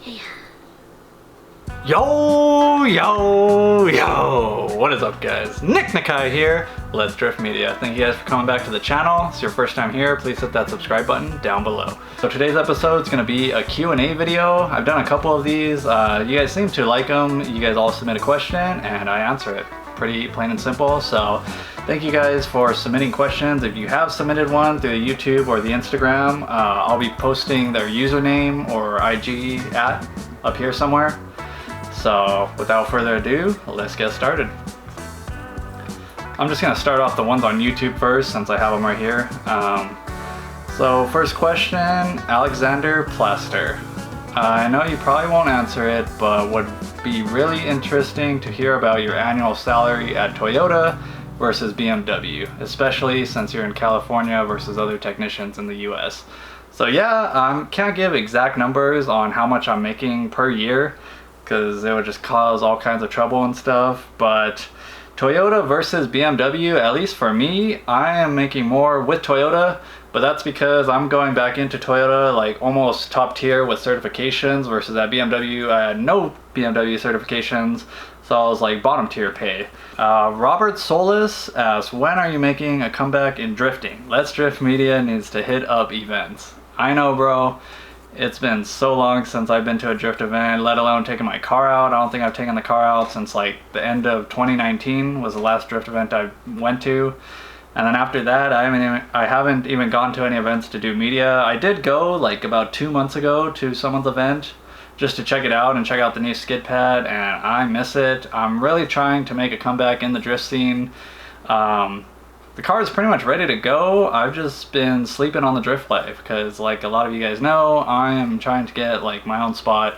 Yo, yo, yo! What is up, guys? Nick Nakai here, Let's Drift Media. Thank you guys for coming back to the channel. If it's your first time here, please hit that subscribe button down below. So today's episode is going to be a Q&A video. I've done a couple of these. You guys seem to like them. You guys all submit a question and I answer it. Pretty plain and simple. So thank you guys for submitting questions. If you have submitted one through the YouTube or the Instagram, I'll be posting their username or IG up here somewhere. So without further ado, let's get started. I'm just gonna start off the ones on YouTube first since I have them right here. So first question, Alexander Plaster. I know you probably won't answer it, but would be really interesting to hear about your annual salary at Toyota versus BMW, especially since you're in California versus other technicians in the US. So yeah, can't give exact numbers on how much I'm making per year, because it would just cause all kinds of trouble and stuff. But Toyota versus BMW, at least for me, I am making more with Toyota, but that's because I'm going back into Toyota like almost top tier with certifications, versus at BMW I had no BMW certifications, so I was like bottom tier pay. Robert Solis asks, when are you making a comeback in drifting? Let's Drift Media needs to hit up events. I know, bro. It's been so long since I've been to a drift event, let alone taking my car out. I don't think I've taken the car out since like the end of 2019 was the last drift event I went to. And then after that, I haven't even gone to any events to do media. I did go like about 2 months ago to someone's event just to check it out and check out the new skid pad, and I miss it. I'm really trying to make a comeback in the drift scene. The car is pretty much ready to go. I've just been sleeping on the drift life because, like a lot of you guys know, I am trying to get like my own spot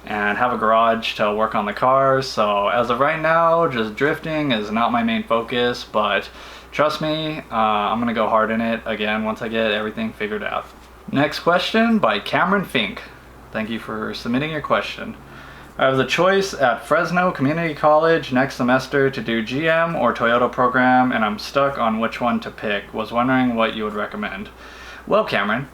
and have a garage to work on the car. So as of right now, just drifting is not my main focus, but trust me, I'm gonna go hard in it again once I get everything figured out. Next question by Cameron Fink. Thank you for submitting your question. I have the choice at Fresno Community College next semester to do GM or Toyota program, and I'm stuck on which one to pick. Was wondering what you would recommend. Well, Cameron,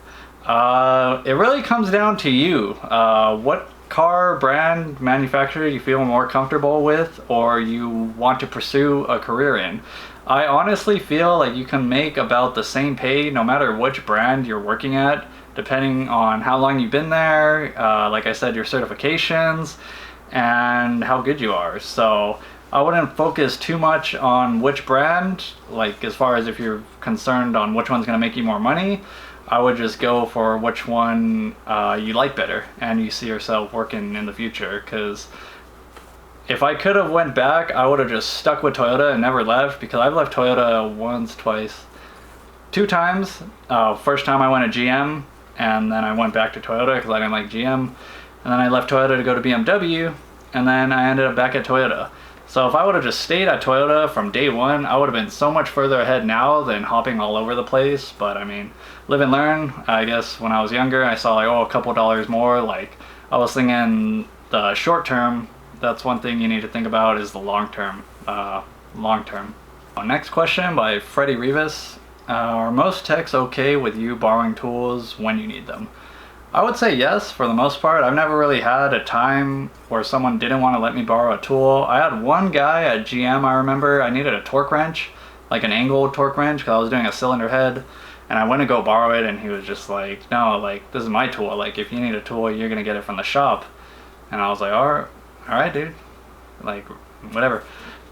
it really comes down to you. What car, brand, manufacturer you feel more comfortable with or you want to pursue a career in. I honestly feel like you can make about the same pay no matter which brand you're working at, depending on how long you've been there, like I said, your certifications, and how good you are. So I wouldn't focus too much on which brand, like as far as if you're concerned on which one's gonna make you more money. I would just go for which one you like better and you see yourself working in the future. Because if I could have went back, I would have just stuck with Toyota and never left, because I've left Toyota once, twice, 2 times. First time I went to GM, and then I went back to Toyota because I didn't like GM, and then I left Toyota to go to BMW, and then I ended up back at Toyota. So if I would have just stayed at Toyota from day one, I would have been so much further ahead now than hopping all over the place. But I mean, live and learn. I guess when I was younger, I saw like, oh, a couple dollars more. Like, I was thinking the short term, that's one thing you need to think about, is the long term. Next question by Freddie Rivas. Are most techs okay with you borrowing tools when you need them? I would say yes, for the most part. I've never really had a time where someone didn't want to let me borrow a tool. I had one guy at GM, I remember, I needed a torque wrench, like an angled torque wrench, because I was doing a cylinder head, and I went to go borrow it, and he was just like, no, like, this is my tool. Like, if you need a tool, you're going to get it from the shop. And I was like, all right, dude. Like, whatever.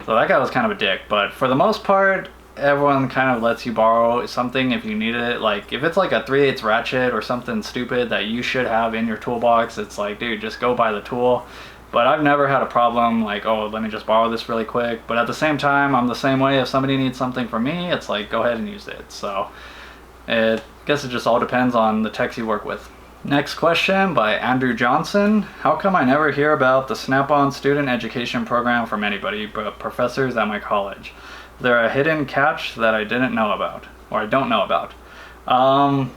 So that guy was kind of a dick, but for the most part, everyone kind of lets you borrow something if you need it. Like if it's like a 3/8 ratchet or something stupid that you should have in your toolbox, it's like, dude, just go buy the tool. But I've never had a problem like, oh, let me just borrow this really quick. But at the same time, I'm the same way. If somebody needs something from me, it's like, go ahead and use it. So I guess it just all depends on the techs you work with. Next question by Andrew Johnson. How come I never hear about the SnapOn student education program from anybody but professors at my college? They're a hidden catch that I didn't know about, or I don't know about. I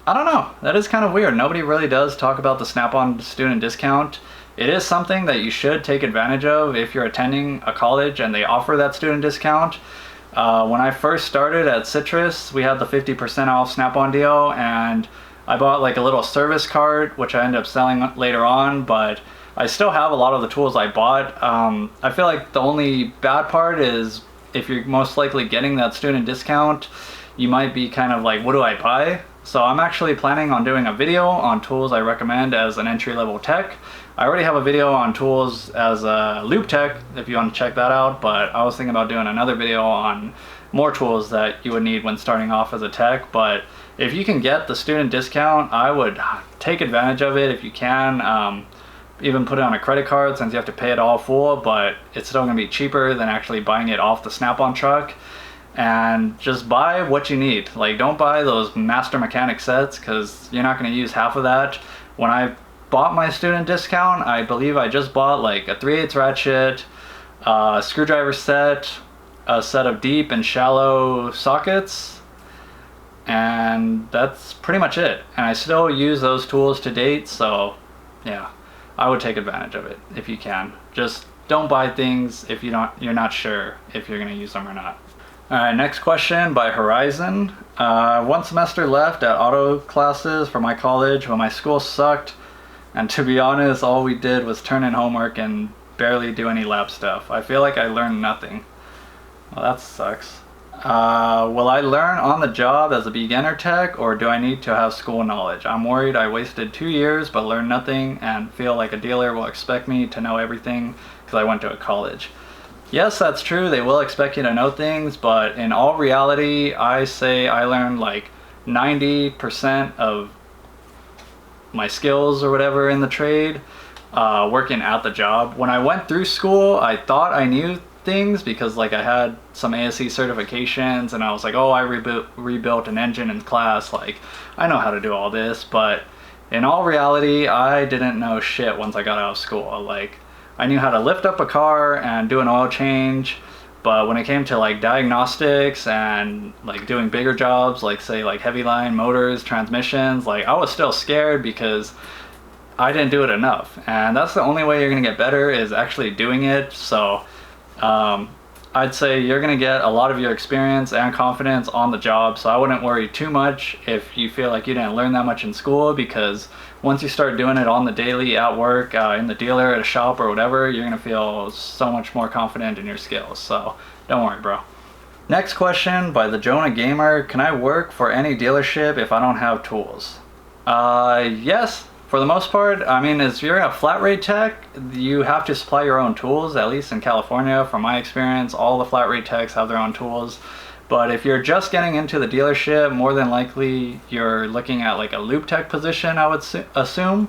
don't know. That is kind of weird. Nobody really does talk about the SnapOn student discount. It is something that you should take advantage of if you're attending a college and they offer that student discount. When I first started at Citrus, we had the 50% off SnapOn deal, and I bought like a little service cart, which I ended up selling later on, but I still have a lot of the tools I bought. I feel like the only bad part is if you're most likely getting that student discount, you might be kind of like, what do I buy? So I'm actually planning on doing a video on tools I recommend as an entry-level tech. I already have a video on tools as a loop tech if you want to check that out, but I was thinking about doing another video on more tools that you would need when starting off as a tech. But if you can get the student discount, I would take advantage of it if you can. Even put it on a credit card since you have to pay it all full, but it's still going to be cheaper than actually buying it off the SnapOn truck. And just buy what you need. Like, don't buy those master mechanic sets because you're not going to use half of that. When I bought my student discount, I believe I just bought like a 3/8 ratchet, a screwdriver set, a set of deep and shallow sockets, and that's pretty much it. And I still use those tools to date, so yeah, I would take advantage of it if you can. Just don't buy things if you're not sure if you're going to use them or not. Alright, next question by Horizon. One semester left at auto classes for my college when my school sucked, and to be honest, all we did was turn in homework and barely do any lab stuff. I feel like I learned nothing. Well, that sucks. Will I learn on the job as a beginner tech, or do I need to have school knowledge? I'm worried I wasted 2 years but learned nothing and feel like a dealer will expect me to know everything because I went to a college. Yes, that's true, they will expect you to know things, but in all reality, I say I learned like 90% of my skills or whatever in the trade working at the job. When I went through school, I thought I knew things because like I had some ASE certifications and I was like, oh, I rebuilt an engine in class, like I know how to do all this. But in all reality, I didn't know shit once I got out of school. Like, I knew how to lift up a car and do an oil change, but when it came to like diagnostics and like doing bigger jobs, like say like heavy line motors, transmissions, like I was still scared because I didn't do it enough. And that's the only way you're gonna get better, is actually doing it. So I'd say you're gonna get a lot of your experience and confidence on the job, so I wouldn't worry too much if you feel like you didn't learn that much in school, because once you start doing it on the daily at work, in the dealer, at a shop or whatever, you're gonna feel so much more confident in your skills. So don't worry, bro. Next question by the Jonah Gamer. Can I work for any dealership if I don't have tools? Yes, for the most part. I mean, if you're a flat rate tech, you have to supply your own tools, at least in California. From my experience, all the flat rate techs have their own tools. But if you're just getting into the dealership, more than likely you're looking at like a loop tech position, I would assume.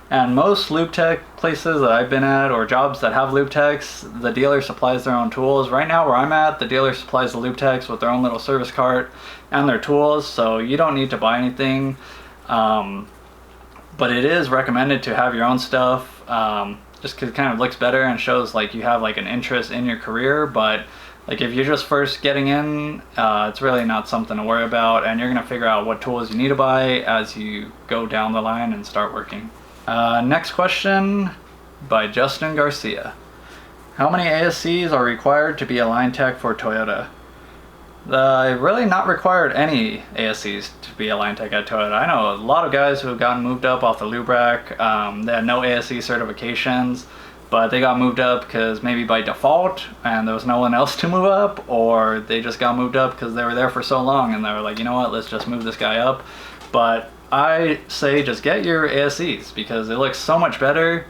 And most loop tech places that I've been at, or jobs that have loop techs, the dealer supplies their own tools. Right now where I'm at, the dealer supplies the loop techs with their own little service cart and their tools, so you don't need to buy anything. But it is recommended to have your own stuff, just because it kind of looks better and shows like you have like an interest in your career. But like if you're just first getting in, it's really not something to worry about, and you're gonna figure out what tools you need to buy as you go down the line and start working. Next question by Justin Garcia. How many ASCs are required to be a line tech for Toyota? Really not required any ASCs to be a line tech at Toyota. I know a lot of guys who have gotten moved up off the lube rack. They had no ASC certifications, but they got moved up because maybe by default and there was no one else to move up, or they just got moved up because they were there for so long and they were like, you know what, let's just move this guy up. But I say just get your ASCs because it looks so much better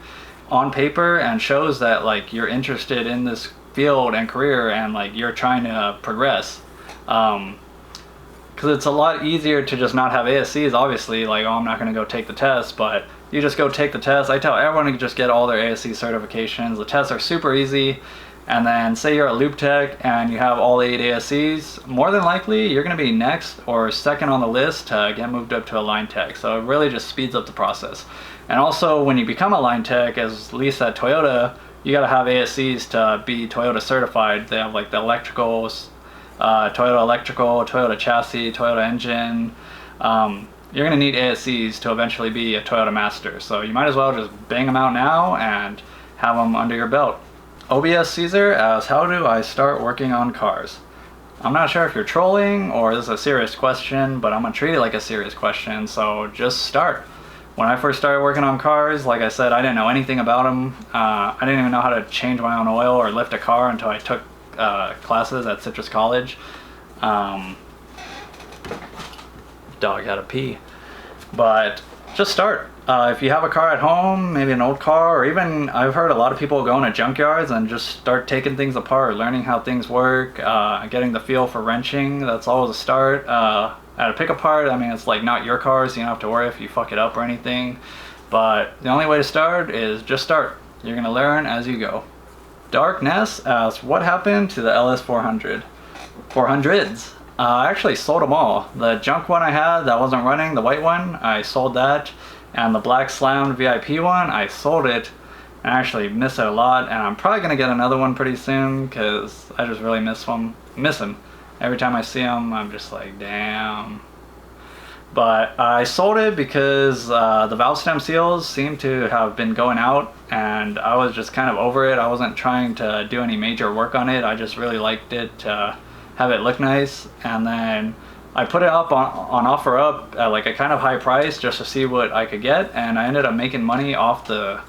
on paper and shows that like you're interested in this field and career and like you're trying to progress. Because it's a lot easier to just not have ASCs, obviously, like, oh, I'm not going to go take the test, but you just go take the test. I tell everyone to just get all their ASC certifications. The tests are super easy, and then say you're a loop tech and you have all 8 ASCs, more than likely you're going to be next or second on the list to get moved up to a line tech. So it really just speeds up the process. And also when you become a line tech, at least at Toyota, you got to have ASCs to be Toyota certified. They have like the electricals, Toyota electrical, Toyota chassis, Toyota engine. You're going to need ASCs to eventually be a Toyota master. So you might as well just bang them out now and have them under your belt. OBS Caesar asks, how do I start working on cars? I'm not sure if you're trolling or this is a serious question, but I'm gonna treat it like a serious question, so just start. When I first started working on cars, like I said, I didn't know anything about them. I didn't even know how to change my own oil or lift a car until I took classes at Citrus College. Dog had to pee. But just start. If you have a car at home, maybe an old car, or even I've heard a lot of people go into junkyards and just start taking things apart, learning how things work, getting the feel for wrenching. That's always a start. At a pickup part, I mean, it's like not your car, so you don't have to worry if you fuck it up or anything. But the only way to start is just start. You're gonna learn as you go. Dark Ness asks, what happened to the LS 400s? I actually sold them all. The junk one I had that wasn't running, the white one, I sold that. And the black slammed VIP one, I sold it. I actually miss it a lot, and I'm probably gonna get another one pretty soon because I just really miss him. Every time I see him, I'm just like, damn. But I sold it because the valve stem seals seem to have been going out, and I was just kind of over it. I wasn't trying to do any major work on it. I just really liked it to have it look nice. And then I put it up on OfferUp at like a kind of high price just to see what I could get, and I ended up making money off the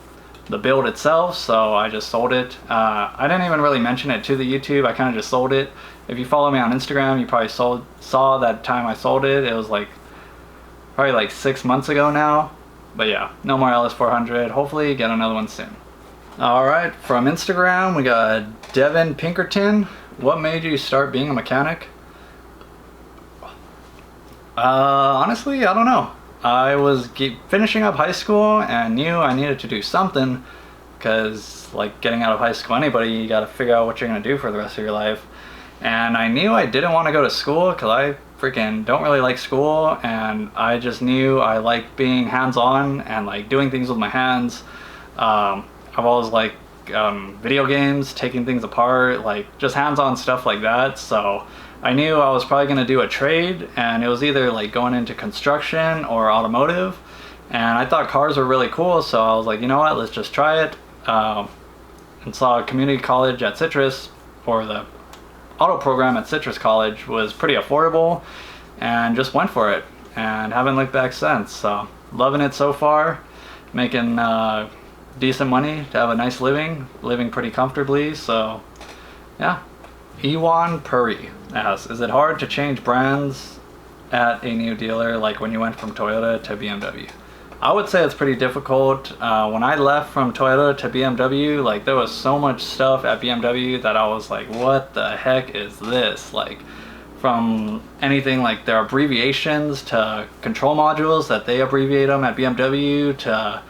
build itself, so I just sold it. I didn't even really mention it to the YouTube, I kind of just sold it. If you follow me on Instagram, you probably saw that time I sold it. It was like probably like 6 months ago now. But yeah, no more LS400. Hopefully get another one soon. Alright, from Instagram we got Devin Pinkerton. What made you start being a mechanic? Honestly, I don't know. I was finishing up high school and knew I needed to do something, because like getting out of high school, anybody, you gotta figure out what you're gonna do for the rest of your life. And I knew I didn't want to go to school because I freaking don't really like school, and I just knew I like being hands-on and like doing things with my hands. I've always liked video games, taking things apart, like just hands-on stuff like that. So I knew I was probably going to do a trade, and it was either like going into construction or automotive, and I thought cars were really cool, so I was like, you know what, let's just try it. And saw a community college at Citrus, or the auto program at Citrus College was pretty affordable, and just went for it and haven't looked back since. So loving it so far, making decent money to have a nice living pretty comfortably. So yeah. Ewan Puri asks, is it hard to change brands at a new dealer, like when you went from Toyota to BMW? I would say it's pretty difficult. When I left from Toyota to BMW, like there was so much stuff at BMW that I was like, what the heck is this? Like, from anything like their abbreviations to control modules that they abbreviate them at BMW, to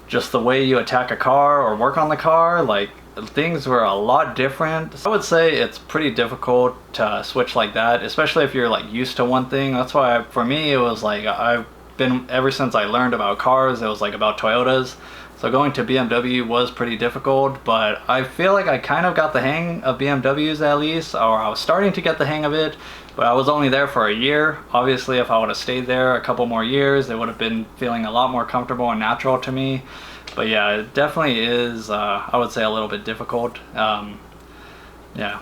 just the way you attack a car or work on the car, like things were a lot different. So I would say it's pretty difficult to switch like that, especially if you're like used to one thing. That's why for me it was like, I've been, ever since I learned about cars, it was like about Toyotas. So going to BMW was pretty difficult, but I feel like I kind of got the hang of BMWs at least, or I was starting to get the hang of it, but I was only there for a year. Obviously, if I would have stayed there a couple more years, it would have been feeling a lot more comfortable and natural to me. But yeah, it definitely is, I would say, a little bit difficult. Yeah.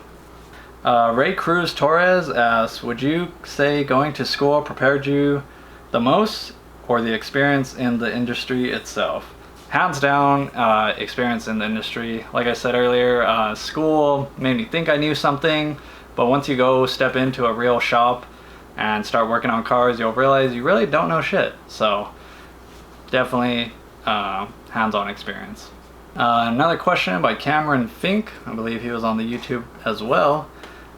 Ray Cruz Torres asks, would you say going to school prepared you the most, or the experience in the industry itself? Hands down, experience in the industry. Like I said earlier, school made me think I knew something, but once you go step into a real shop and start working on cars, you'll realize you really don't know shit. So definitely hands-on experience. Another question by Cameron Fink. I believe he was on the YouTube as well.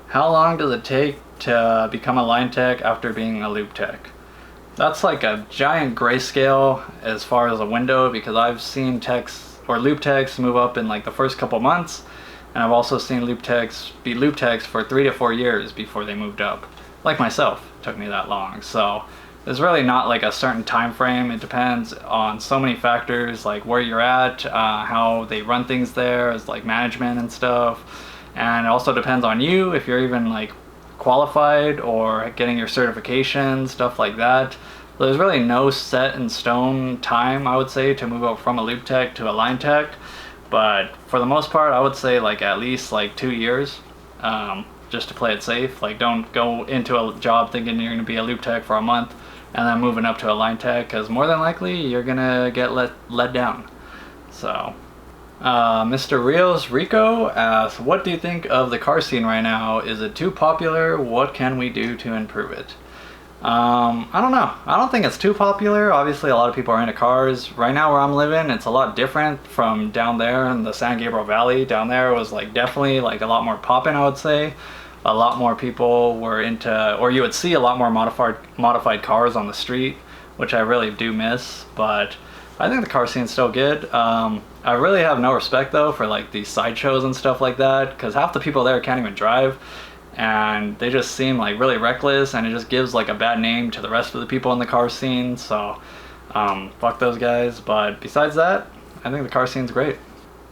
How long does it take to become a line tech after being a lube tech? That's like a giant grayscale as far as a window, because I've seen techs or lube techs move up in like the first couple months, and I've also seen lube techs be lube techs for 3 to 4 years before they moved up. Like myself, it took me that long. So there's really not like a certain time frame. It depends on so many factors, like where you're at, how they run things there, as like management and stuff, and it also depends on you, if you're even like qualified or getting your certification, stuff like that. So there's really no set in stone time, I would say, to move up from a lube tech to a line tech, but for the most part I would say like at least like 2 years. just to play it safe. Like, don't go into a job thinking you're going to be a loop tech for a month and then moving up to a line tech, because more than likely you're going to get let down. So Mr. Rico asks, what do you think of the car scene right now? Is it too popular? What can we do to improve it? I don't know. I don't think it's too popular. Obviously, a lot of people are into cars. Right now where I'm living, it's a lot different from down there in the San Gabriel Valley. Down there was like definitely like a lot more poppin', I would say. A lot more people were into, or you would see a lot more modified cars on the street, which I really do miss. But I think the car scene's still good. I really have no respect though for like these sideshows and stuff like that, because half the people there can't even drive. And they just seem like really reckless, and it just gives like a bad name to the rest of the people in the car scene. So fuck those guys. But besides that, I think the car scene's great.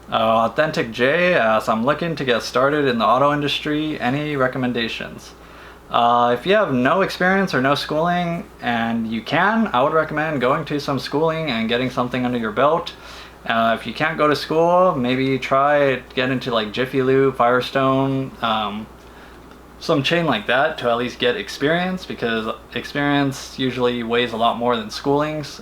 Authentic J asks, I'm looking to get started in the auto industry. Any recommendations? If you have no experience or no schooling and you can, I would recommend going to some schooling and getting something under your belt. If you can't go to school, maybe get into like Jiffy Lube, Firestone, some chain like that to at least get experience, because experience usually weighs a lot more than schoolings.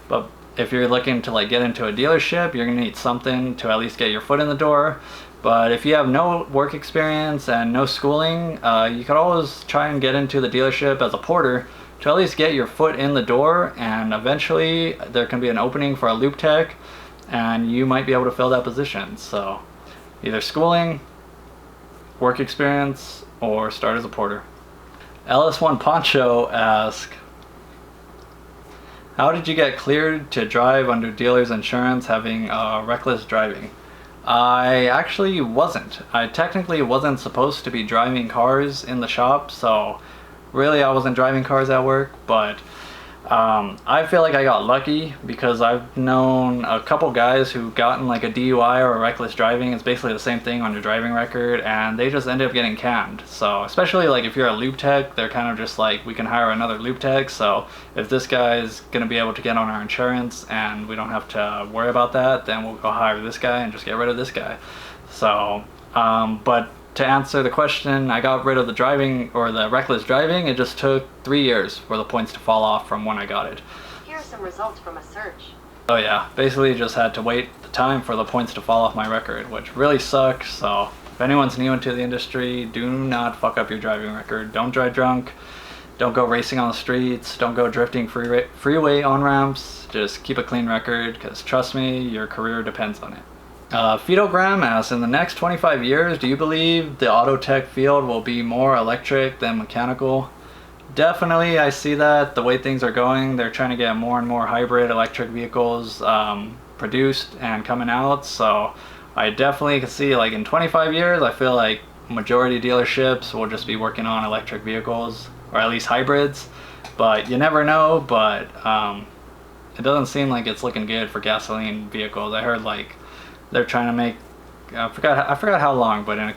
But if you're looking to like get into a dealership, you're gonna need something to at least get your foot in the door. But if you have no work experience and no schooling, you could always try and get into the dealership as a porter to at least get your foot in the door, and eventually there can be an opening for a loop tech and you might be able to fill that position. So either schooling, work experience, or start as a porter. LS1 Poncho asks, how did you get cleared to drive under dealer's insurance having reckless driving? I actually wasn't. I technically wasn't supposed to be driving cars in the shop, so really I wasn't driving cars at work, but I feel like I got lucky because I've known a couple guys who've gotten like a DUI or a reckless driving. It's basically the same thing on your driving record, and they just ended up getting canned. So especially like if you're a loop tech, they're kind of just like, we can hire another loop tech, so if this guy's gonna be able to get on our insurance and we don't have to worry about that, then we'll go hire this guy and just get rid of this guy. So but to answer the question, I got rid of the driving or the reckless driving. It just took 3 years for the points to fall off from when I got it. Here are some results from a search. Oh yeah, basically just had to wait the time for the points to fall off my record, which really sucks. So if anyone's new into the industry, do not fuck up your driving record. Don't drive drunk. Don't go racing on the streets. Don't go drifting freeway on-ramps. Just keep a clean record, because trust me, your career depends on it. Phytogram asks, in the next 25 years, do you believe the auto tech field will be more electric than mechanical? Definitely, I see that. The way things are going, they're trying to get more and more hybrid electric vehicles produced and coming out. So I definitely can see, like, in 25 years, I feel like majority dealerships will just be working on electric vehicles, or at least hybrids. But you never know. But it doesn't seem like it's looking good for gasoline vehicles. I heard like they're trying to make, I forgot how long, but in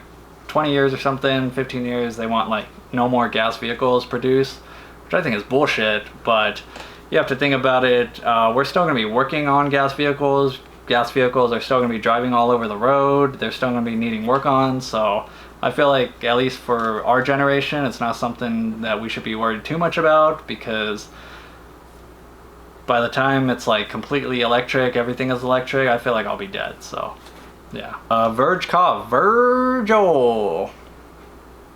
20 years or something, 15 years, they want like no more gas vehicles produced, which I think is bullshit. But you have to think about it. We're still going to be working on gas vehicles. Gas vehicles are still going to be driving all over the road. They're still going to be needing work on. So I feel like, at least for our generation, it's not something that we should be worried too much about, because by the time it's like completely electric, everything is electric, I feel like I'll be dead. So yeah. Virgil,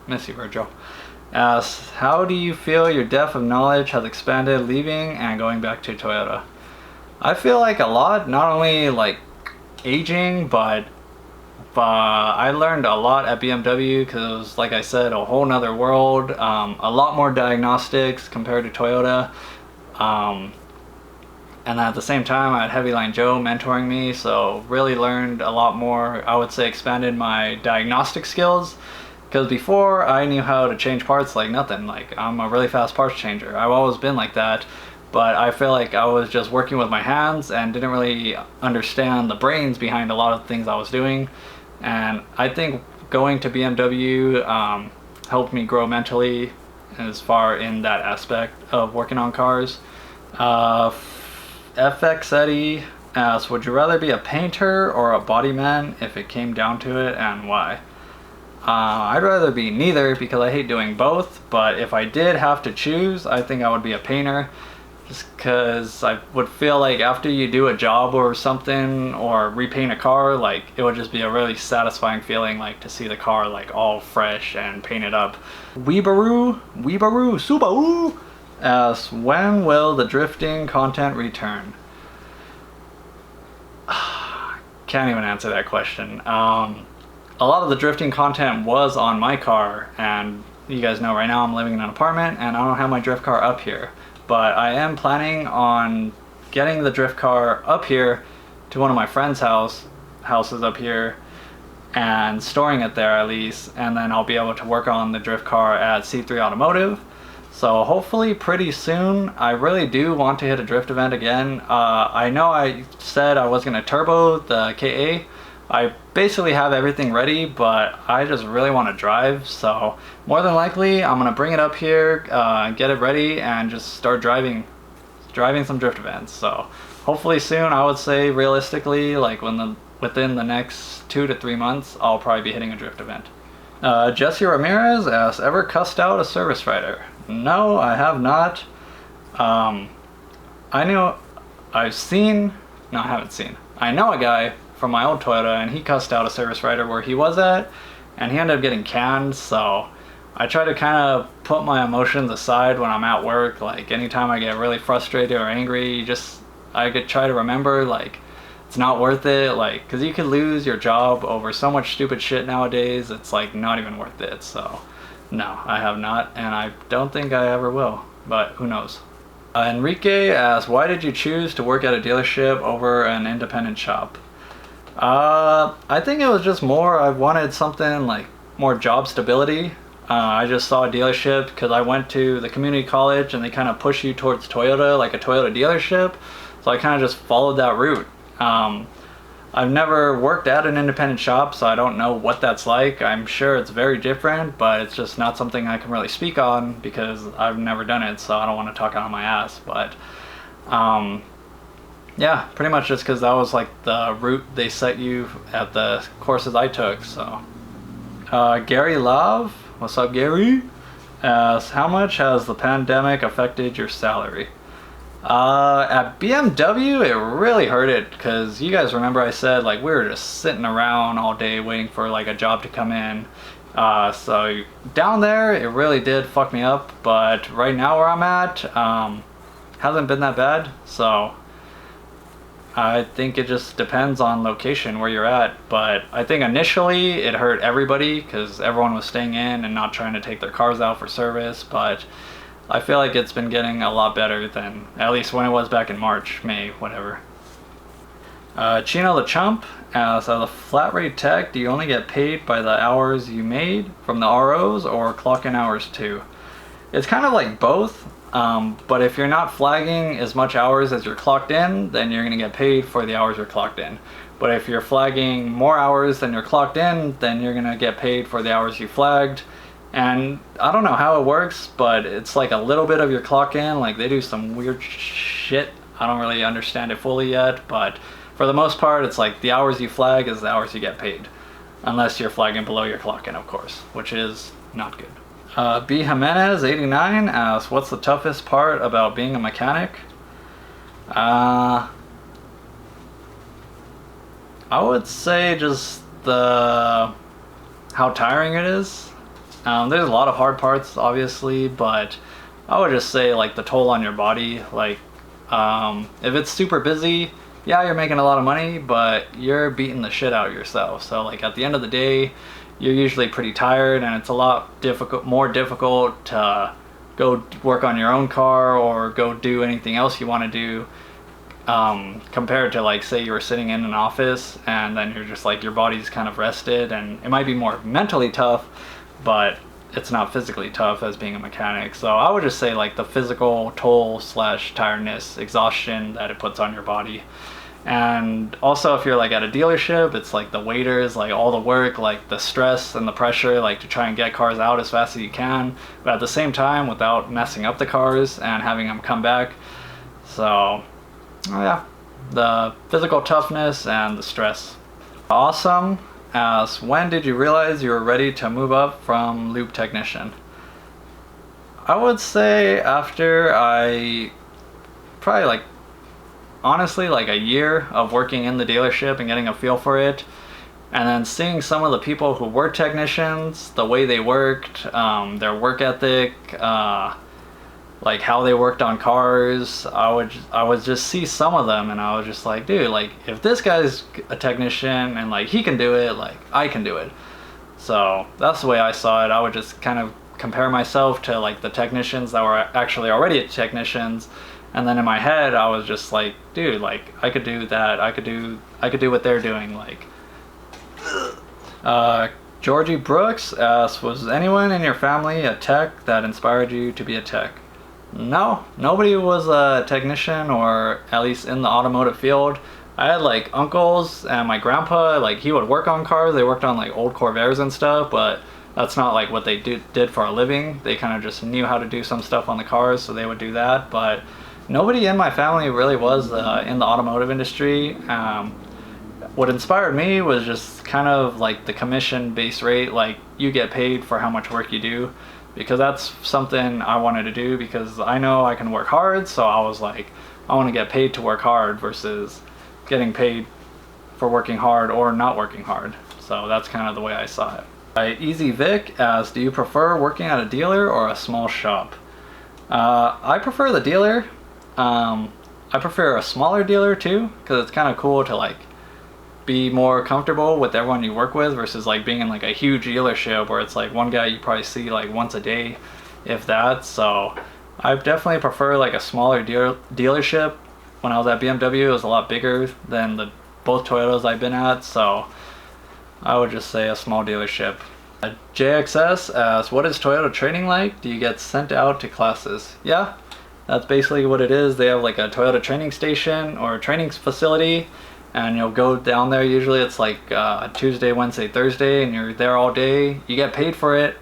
miss you, Virgil, asks, how do you feel your depth of knowledge has expanded leaving and going back to Toyota? I feel like a lot, not only like aging, but I learned a lot at BMW, because like I said, a whole nother world, a lot more diagnostics compared to Toyota. And at the same time, I had Heavyline Joe mentoring me, so really learned a lot more. I would say expanded my diagnostic skills, because before I knew how to change parts like nothing. Like, I'm a really fast parts changer. I've always been like that, but I feel like I was just working with my hands and didn't really understand the brains behind a lot of things I was doing. And I think going to BMW helped me grow mentally as far in that aspect of working on cars. FX Eddie asks, would you rather be a painter or a body man if it came down to it, and why? I'd rather be neither because I hate doing both, but if I did have to choose, I think I would be a painter. Just because I would feel like after you do a job or something or repaint a car, like it would just be a really satisfying feeling, like to see the car like all fresh and painted up. Weebaroo, Subaru asks, when will the drifting content return? Can't even answer that question. A lot of the drifting content was on my car, and you guys know right now I'm living in an apartment and I don't have my drift car up here. But I am planning on getting the drift car up here to one of my friend's houses up here and storing it there at least, and then I'll be able to work on the drift car at C3 Automotive. So hopefully pretty soon. I really do want to hit a drift event again. I know I said I was going to turbo the KA. I basically have everything ready, but I just really want to drive, so more than likely I'm going to bring it up here, get it ready, and just start driving some drift events. So hopefully soon, I would say realistically, like within the next 2 to 3 months, I'll probably be hitting a drift event. Jesse Ramirez asks, ever cussed out a service writer? No, I have not. I know a guy from my old Toyota, and he cussed out a service writer where he was at, and he ended up getting canned. So I try to kind of put my emotions aside when I'm at work. Like anytime I get really frustrated or angry, I could try to remember like it's not worth it, like because you could lose your job over so much stupid shit nowadays. It's like not even worth it. So no, I have not, and I don't think I ever will, but who knows. Enrique asks, why did you choose to work at a dealership over an independent shop? I think it was just more, I wanted something like more job stability. I just saw a dealership because I went to the community college and they kind of push you towards Toyota, like a Toyota dealership. So I kind of just followed that route. I've never worked at an independent shop, so I don't know what that's like. I'm sure it's very different, but it's just not something I can really speak on because I've never done it, so I don't want to talk out of my ass. But yeah, pretty much just because that was like the route they set you at the courses I took. So Gary Love, what's up Gary? Asks, how much has the pandemic affected your salary? At BMW it really hurt it because you guys remember I said like we were just sitting around all day waiting for like a job to come in. So down there it really did fuck me up, but right now where I'm at hasn't been that bad. So I think it just depends on location where you're at, but I think initially it hurt everybody because everyone was staying in and not trying to take their cars out for service, but I feel like it's been getting a lot better than at least when it was back in March, May, whatever. Chino the Chump asks, as a flat rate tech, do you only get paid by the hours you made from the ROs or clock in hours too? It's kind of like both. But if you're not flagging as much hours as you're clocked in, then you're going to get paid for the hours you're clocked in. But if you're flagging more hours than you're clocked in, then you're going to get paid for the hours you flagged. And I don't know how it works, but it's like a little bit of your clock in. Like they do some weird shit. I don't really understand it fully yet, but for the most part, it's like the hours you flag is the hours you get paid. Unless you're flagging below your clock in, of course, which is not good. B. Jimenez 89 asks, what's the toughest part about being a mechanic? I would say just how tiring it is. There's a lot of hard parts obviously, but I would just say like the toll on your body. Like if it's super busy, yeah, you're making a lot of money, but you're beating the shit out of yourself. So like at the end of the day, you're usually pretty tired, and it's a lot more difficult to go work on your own car or go do anything else you want to do compared to like say you were sitting in an office and then you're just like your body's kind of rested, and it might be more mentally tough, but it's not physically tough as being a mechanic. So I would just say like the physical toll / tiredness, exhaustion that it puts on your body. And also if you're like at a dealership, it's like the waiters, like all the work, like the stress and the pressure, like to try and get cars out as fast as you can, but at the same time without messing up the cars and having them come back. So yeah, the physical toughness and the stress. Awesome asks, when did you realize you were ready to move up from lube technician? I would say after I probably like honestly like a year of working in the dealership and getting a feel for it, and then seeing some of the people who were technicians, the way they worked, their work ethic, like how they worked on cars. I would just see some of them and I was just like, dude, like if this guy's a technician and like he can do it, like I can do it. So that's the way I saw it. I would just kind of compare myself to like the technicians that were actually already technicians, and then in my head I was just like, dude, like I could do that. I could do what they're doing. Like Georgie Brooks asks, was anyone in your family a tech that inspired you to be a tech? No, nobody was a technician, or at least in the automotive field. I had like uncles and my grandpa, like he would work on cars. They worked on like old Corvairs and stuff, but that's not like what they did for a living. They kind of just knew how to do some stuff on the cars, so they would do that. But nobody in my family really was in the automotive industry. What inspired me was just kind of like the commission base rate, like you get paid for how much work you do, because that's something I wanted to do, because I know I can work hard. So I was like, I want to get paid to work hard versus getting paid for working hard or not working hard. So that's kind of the way I saw it. Easy Vic asks, do you prefer working at a dealer or a small shop? I prefer the dealer. I prefer a smaller dealer too, because it's kind of cool to like be more comfortable with everyone you work with versus like being in like a huge dealership where it's like one guy you probably see like once a day, if that. So I definitely prefer like a smaller dealership. When I was at BMW, it was a lot bigger than both Toyotas I've been at, so I would just say a small dealership. JXS asks, what is Toyota training like? Do you get sent out to classes? Yeah, that's basically what it is. They have like a Toyota training station or a training facility, and you'll go down there. Usually it's like Tuesday, Wednesday, Thursday, and you're there all day. You get paid for it,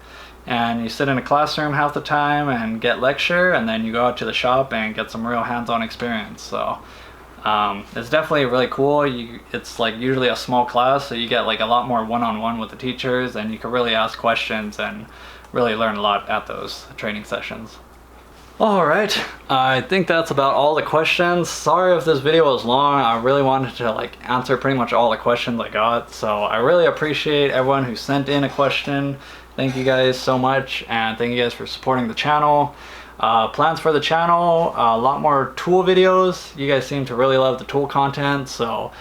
and you sit in a classroom half the time and get lecture, and then you go out to the shop and get some real hands-on experience. So it's definitely really cool. It's like usually a small class, so you get like a lot more one-on-one with the teachers, and you can really ask questions and really learn a lot at those training sessions. Alright, I think that's about all the questions. Sorry if this video was long. I really wanted to like answer pretty much all the questions I got, so I really appreciate everyone who sent in a question. Thank you guys so much, and thank you guys for supporting the channel. Plans for the channel, a lot more tool videos. You guys seem to really love the tool content, so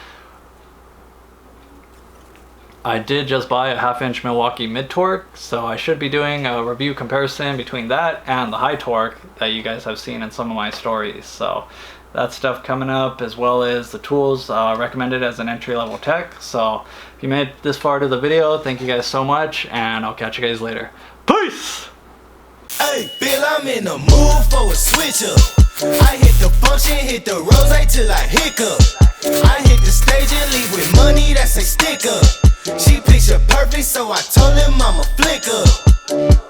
I did just buy a 1/2" Milwaukee mid-torque, so I should be doing a review comparison between that and the high torque that you guys have seen in some of my stories. So that stuff coming up, as well as the tools recommended as an entry-level tech. So if you made it this far to the video, thank you guys so much, and I'll catch you guys later. Peace! Hey, Bill, I'm in the mood for a switch up. I hit the function, hit the rose till I hiccup. I hit the stage and leave with money that's a stick up. She picture perfect, so I told him I'm a